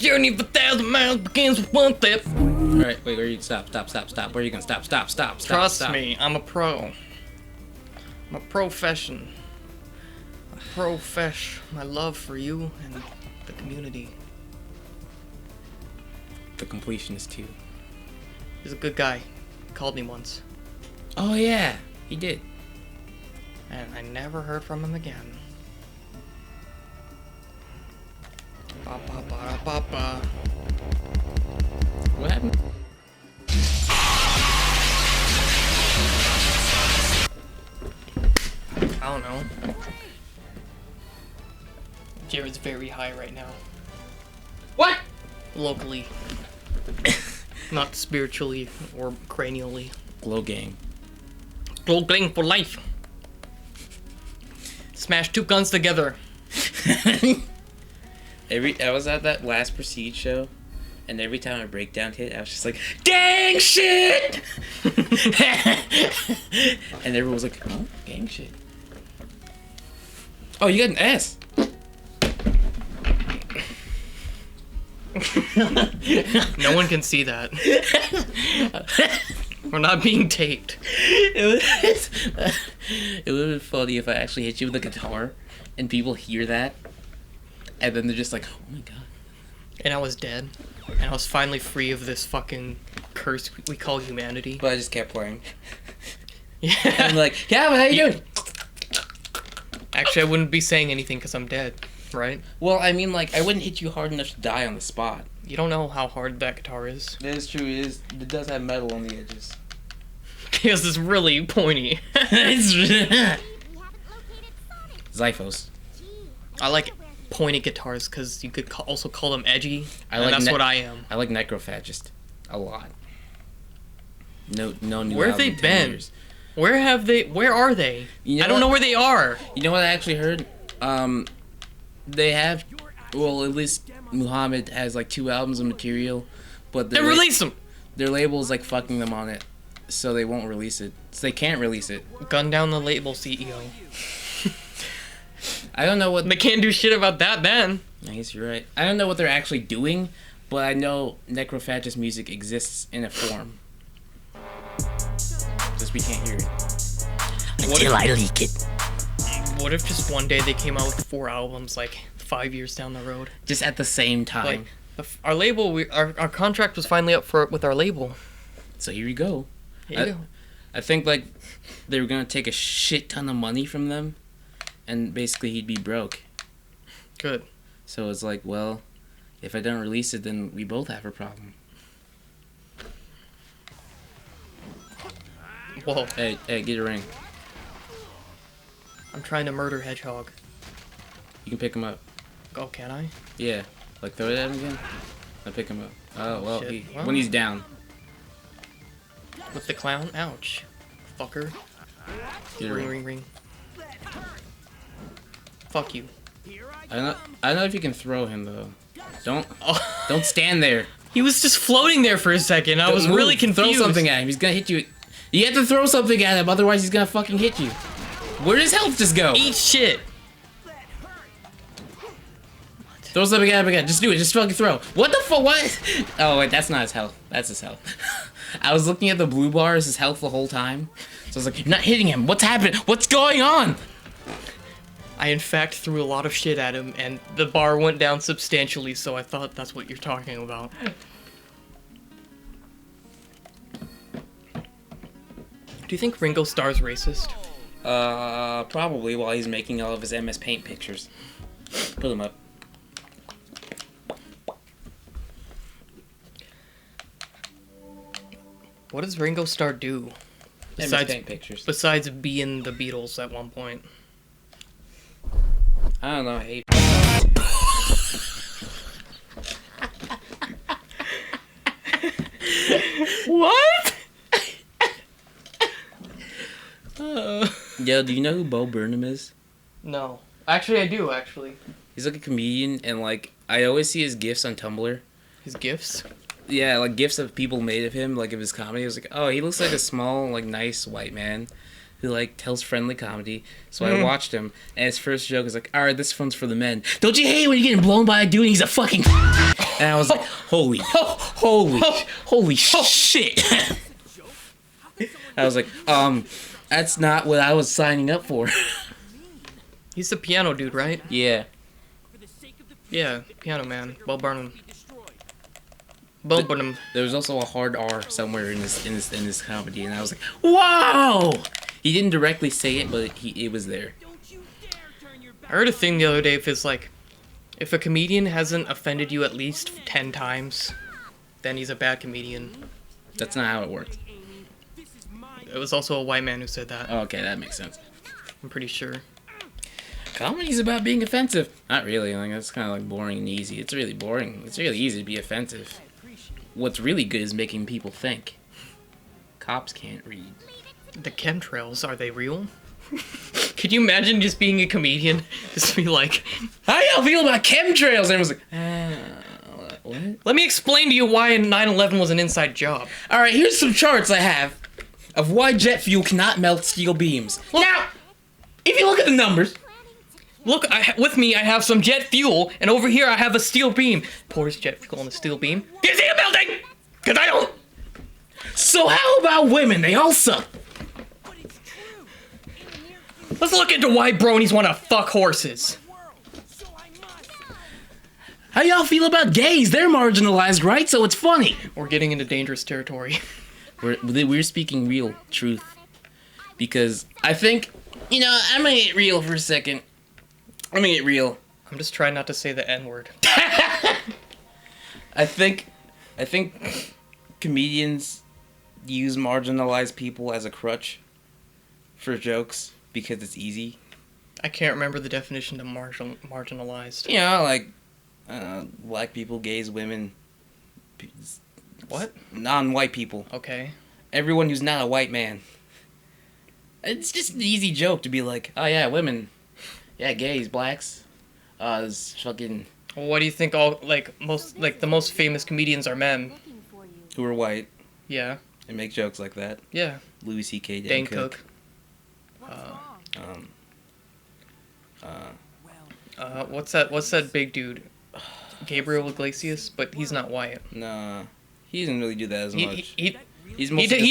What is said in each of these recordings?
journey of 1,000 miles begins with one step. Alright, wait, where are you? Stop. Where are you gonna stop? Trust me, I'm a pro. I'm a profession. I profess my love for you and the community. The completionist too. He's a good guy. He called me once. Oh yeah, he did. And I never heard from him again. Ba ba ba ba ba. What happened? I don't know. Jared's very high right now. What? Locally. Not spiritually or cranially. Glow gang. Glow gang for life. Smash two guns together. I was at that last Prestige show, and every time a breakdown hit, I was just like, gang shit! And everyone was like, oh, gang shit. Oh, you got an S. No one can see that. We're not being taped. It would have been funny if I actually hit you with a guitar, and people hear that, and then they're just like, oh my god. And I was dead. And I was finally free of this fucking curse we call humanity. But I just kept playing. Yeah. I'm like, yeah, how you doing? Actually, I wouldn't be saying anything because I'm dead, right? Well, I mean, like, I wouldn't hit you hard enough to die on the spot. You don't know how hard that guitar is. That is true. It does have metal on the edges. Because it's really pointy. Zyphos. I like pointy guitars because you could also call them edgy. And that's what I am. I like Necrophagist a lot. No new. Where have they been? Years. Where are they? You know I don't know where they are. You know what I actually heard? They have, well, at least Muhammad has like 2 albums of material, but Then release them. Their label's like fucking them on it, so they won't release it. So they can't release it. Gun down the label, CEO. I don't know what they can't do shit about that then. I guess you're right. I don't know what they're actually doing, but I know Necrophagist music exists in a form. Just we can't hear it. Until I leak it. What if just one day they came out with 4 albums, like 5 years down the road? Just at the same time. Like, our label, our contract was finally up with our label. So here you go. Here you go. I think like they were gonna take a shit ton of money from them, and basically he'd be broke. Good. So it's like, well, if I don't release it, then we both have a problem. Whoa. Hey, get a ring. I'm trying to murder Hedgehog. You can pick him up. Oh, can I? Yeah. Like, throw it at him again. I'll pick him up. Oh, well, Shit. when he's down. With the clown? Ouch. Fucker. Get a ring. Ring. Fuck you. I don't know if you can throw him, though. Don't stand there. He was just floating there for a second. I was really confused. Throw something at him. He's gonna hit you. You have to throw something at him, otherwise he's gonna fucking hit you. Where does health just go? Eat shit. Throw something at him again. Just do it. Just fucking throw. What the fuck? What? Oh, wait. That's not his health. That's his health. I was looking at the blue bar as his health the whole time. So I was like, you're not hitting him. What's happening? What's going on? I, in fact, threw a lot of shit at him, and the bar went down substantially, so I thought that's what you're talking about. Do you think Ringo Starr's racist? Probably while he's making all of his MS Paint pictures. Put him up. What does Ringo Starr do? MS Paint pictures. Besides being the Beatles at one point. I don't know. I hate. What? Yo, do you know who Bo Burnham is? No. Actually, I do, actually. He's like a comedian, and like I always see his gifs on Tumblr. His gifts? Yeah, like gifs of people made of him, like of his comedy. I was like, oh, he looks like a small, like nice white man who like tells friendly comedy. So I watched him, and his first joke is like, all right, this one's for the men. Don't you hate when you're getting blown by a dude and he's a fucking and And I was like, holy shit. I was like, that's not what I was signing up for. He's the piano dude, right? Yeah. Yeah, piano man. Bo Burnham. Bo Burnham. There was also a hard R somewhere in this comedy, and I was like, wow! He didn't directly say it, but it was there. I heard a thing the other day. If a comedian hasn't offended you at least 10 times, then he's a bad comedian. That's not how it works. It was also a white man who said that. Oh, okay, that makes sense. I'm pretty sure. Comedy's about being offensive. Not really. Like, that's kind of like boring and easy. It's really boring. It's really easy to be offensive. What's really good is making people think. Cops can't read. The chemtrails, are they real? Could you imagine just being a comedian? Just be like, how y'all feel about chemtrails? And everyone's like, what? Let me explain to you why 9/11 was an inside job. Alright, here's some charts I have of why jet fuel cannot melt steel beams. Look, now, if you look at the numbers, look, with me I have some jet fuel, and over here I have a steel beam. Pours jet fuel on a steel beam. Do you see it melting? Because I don't. So how about women? They all suck. Let's look into why bronies want to fuck horses. How y'all feel about gays? They're marginalized, right? So it's funny. We're getting into dangerous territory. We're speaking real truth. Because I think, I'm gonna get real for a second. I'm gonna get real. I'm just trying not to say the N-word. I think comedians use marginalized people as a crutch for jokes because it's easy. I can't remember the definition of marginalized. Like black people, gays, women. What? Non-white people. Okay. Everyone who's not a white man. It's just an easy joke to be like, oh yeah, women. Yeah, gays, blacks. It's fucking... Well, what do you think the most famous comedians are men? Who are white. Yeah. And make jokes like that. Yeah. Louis C.K. Dane Cook. What's that big dude? Gabriel Iglesias, but he's not white. Nah. He doesn't really do that as much. He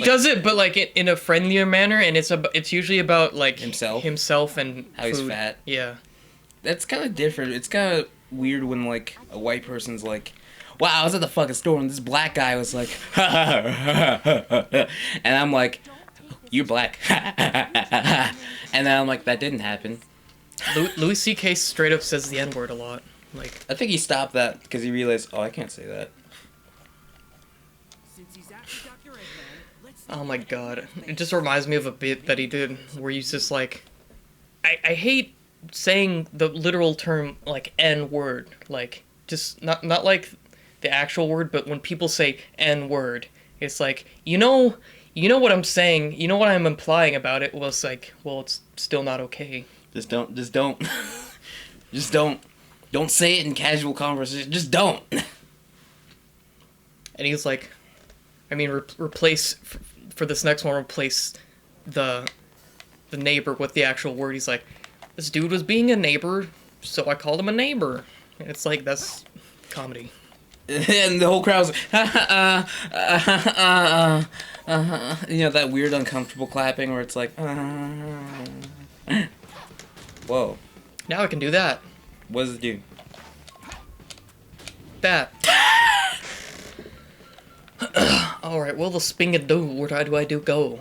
does it, but like in a friendlier manner, and it's usually about like himself and how food. He's fat. Yeah, that's kind of different. It's kind of weird when like a white person's like, "Wow, I was at the fucking store and this black guy was like," and I'm like, "You're black," and then I'm like, "That didn't happen." Louis C.K. straight up says the N-word a lot. Like, I think he stopped that because he realized, oh, I can't say that. Oh my god. It just reminds me of a bit that he did where he's just like, I hate saying the literal term like N-word. Like, just not like the actual word, but when people say N-word, it's like, you know what I'm saying, you know what I'm implying about it was like, well, it's still not okay. Just don't say it in casual conversation. Just don't. And he's like, I mean, replace for this next one, replace the neighbor with the actual word. He's like, this dude was being a neighbor, so I called him a neighbor. And it's like, that's comedy. And the whole crowd's like, that weird uncomfortable clapping where it's like, whoa. Now I can do that. What does it do? That. Alright, well, the sping-a-doo, where do I go?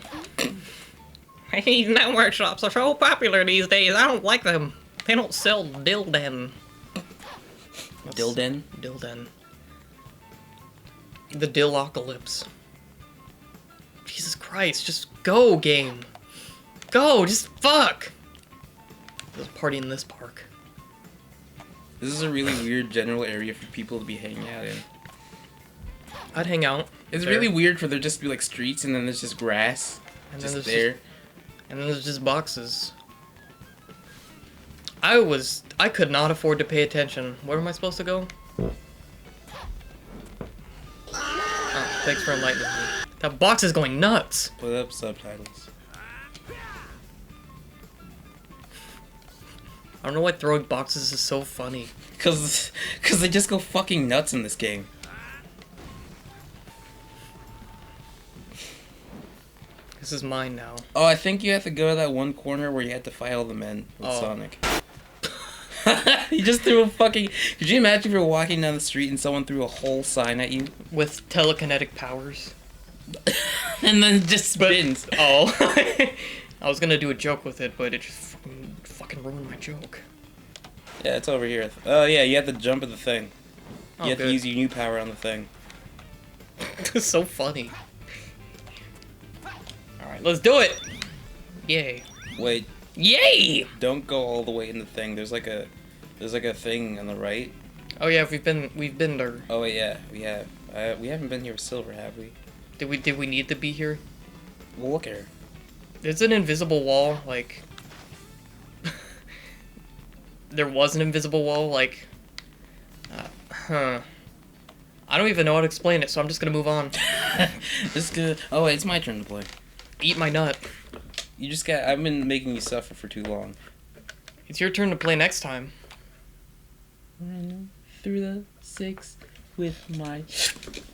Hey, network shops are so popular these days, I don't like them. They don't sell Dilden. Dilden? Dilden. The Dillocalypse. Jesus Christ, just go, game. Go, just fuck! There's a party in this park. This is a really weird general area for people to be hanging out in. I'd hang out. It's really weird for there just to be like streets and then there's just grass. And just then there. And then there's just boxes. I could not afford to pay attention. Where am I supposed to go? Oh, thanks for enlightening me. That box is going nuts! Put up subtitles. I don't know why throwing boxes is so funny. Cause they just go fucking nuts in this game. This is mine now. Oh, I think you have to go to that one corner where you had to fight all the men with Sonic. He just threw a fucking... Could you imagine if you were walking down the street and someone threw a whole sign at you? With telekinetic powers. And then it just spins. Oh. I was gonna do a joke with it, but it just fucking ruined my joke. Yeah, it's over here. Oh, yeah, you have to jump at the thing. Oh, You have good. to use your new power on the thing. It's so funny. Alright, let's do it! Yay. Wait, Yay! don't go all the way in the thing. There's like a thing on the right. Oh yeah, we've been there. Oh wait, yeah, we have. We haven't been here with Silver, have we? Did we need to be here? Well, look at her. There's an invisible wall, like... there was an invisible wall, like... I don't even know how to explain it, so I'm just gonna move on. This good. Oh wait, it's my turn to play. Eat my nut. You just got. I've been making you suffer for too long. It's your turn to play next time. Running through the 6 with my